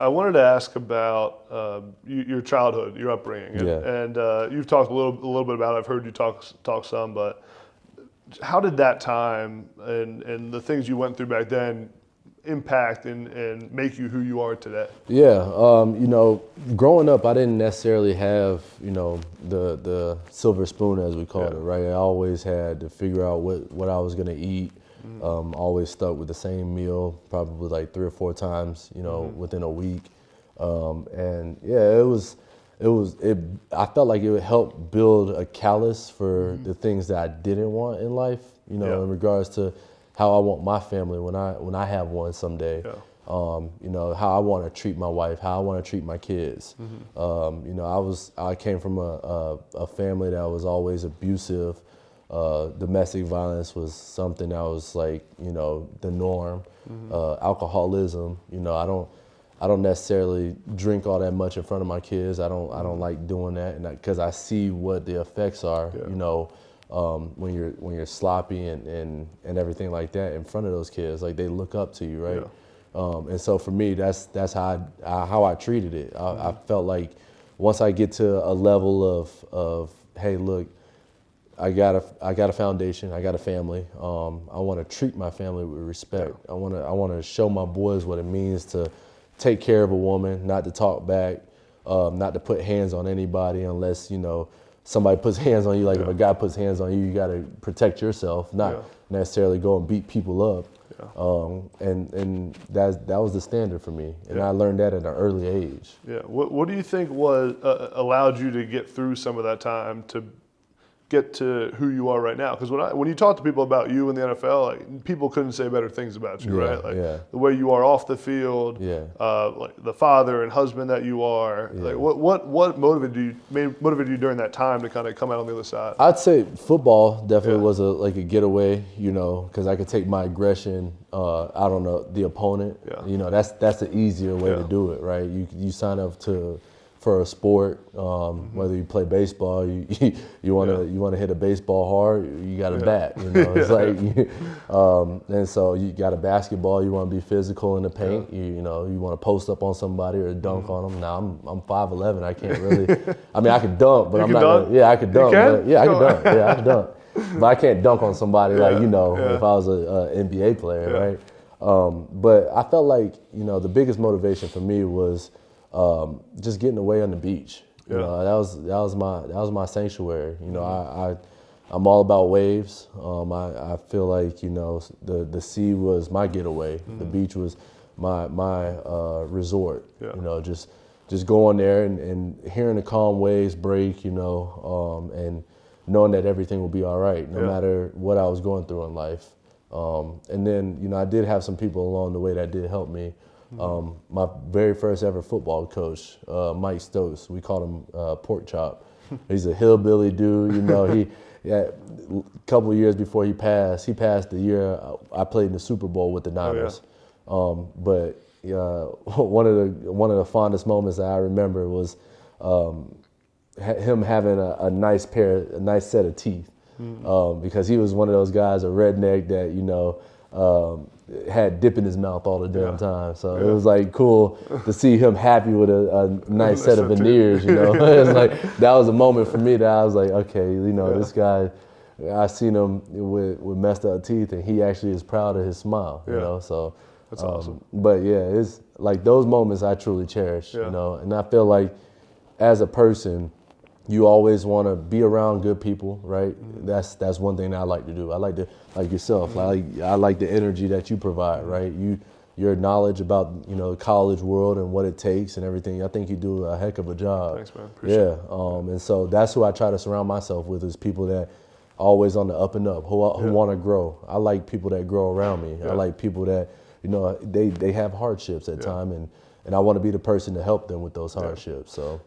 I wanted to ask about your childhood, your upbringing, and you've talked a little bit about it. I've heard you talk some, but how did that time and the things you went through back then impact and make you who you are today? Yeah, growing up, I didn't necessarily have the silver spoon, as we call it, right? I always had to figure out what I was gonna eat. Always stuck with the same meal, probably like 3 or 4 times, within a week. I felt like it would help build a callus for the things that I didn't want in life, in regards to how I want my family when I have one someday. How I want to treat my wife, how I want to treat my kids. I came from a family that was always abusive. Domestic violence was something that was like, the norm. Alcoholism, I don't necessarily drink all that much in front of my kids. I don't like doing that, and because I see what the effects are, when you're sloppy and everything like that in front of those kids, like they look up to you, right? And so for me, that's how I treated it. I felt like once I get to a level of hey, look, I got a foundation. I got a family. I want to treat my family with respect. I want to show my boys what it means to take care of a woman, not to talk back, not to put hands on anybody unless somebody puts hands on you. Like if a guy puts hands on you, you got to protect yourself, not necessarily go and beat people up. And that was the standard for me, and I learned that at an early age. What do you think was allowed you to get through some of that time to get to who you are right now? Because when you talk to people about you in the NFL, like, people couldn't say better things about you, right? Like the way you are off the field, like the father and husband that you are. Like what motivated you during that time to kind of come out on the other side? I'd say football definitely was a getaway, because I could take my aggression out on the opponent. That's the easier way to do it, right? You sign up for a sport, whether you play baseball, you want to hit a baseball hard, you got a bat. It's like, and so you got a basketball, you want to be physical in the paint. You want to post up on somebody or dunk on them. Now I'm 5'11", I can't really. I mean, I can dunk, but I'm not. I could dunk. I can dunk. I can dunk. But I can't dunk on somebody if I was an NBA player, right? But I felt like the biggest motivation for me was just getting away on the beach. That was my sanctuary. I'm all about waves. I feel like the sea was my getaway. The beach was my resort. Just going there and hearing the calm waves break. And knowing that everything will be all right, no matter what I was going through in life. And then I did have some people along the way that did help me. My very first ever football coach, Mike Stokes, we called him Pork Chop. He's a hillbilly dude. A couple of years before he passed the year I played in the Super Bowl with the Niners. But one of the fondest moments that I remember was him having a nice set of teeth, because he was one of those guys, a redneck that had dip in his mouth all the damn time. So it was like cool to see him happy with a nice set of veneers. It's like that was a moment for me that I was like, okay, this guy, I seen him with messed up teeth, and he actually is proud of his smile. So that's awesome. But it's like those moments I truly cherish. And I feel like as a person, you always want to be around good people, right? That's one thing that I like to do. I like to, like yourself, I like the energy that you provide, right? Your knowledge about the college world and what it takes and everything. I think you do a heck of a job. Thanks, man. Appreciate it. And so that's who I try to surround myself with, is people that always on the up and up, who want to grow. I like people that grow around me. I like people that they have hardships at time, and I want to be the person to help them with those hardships. So.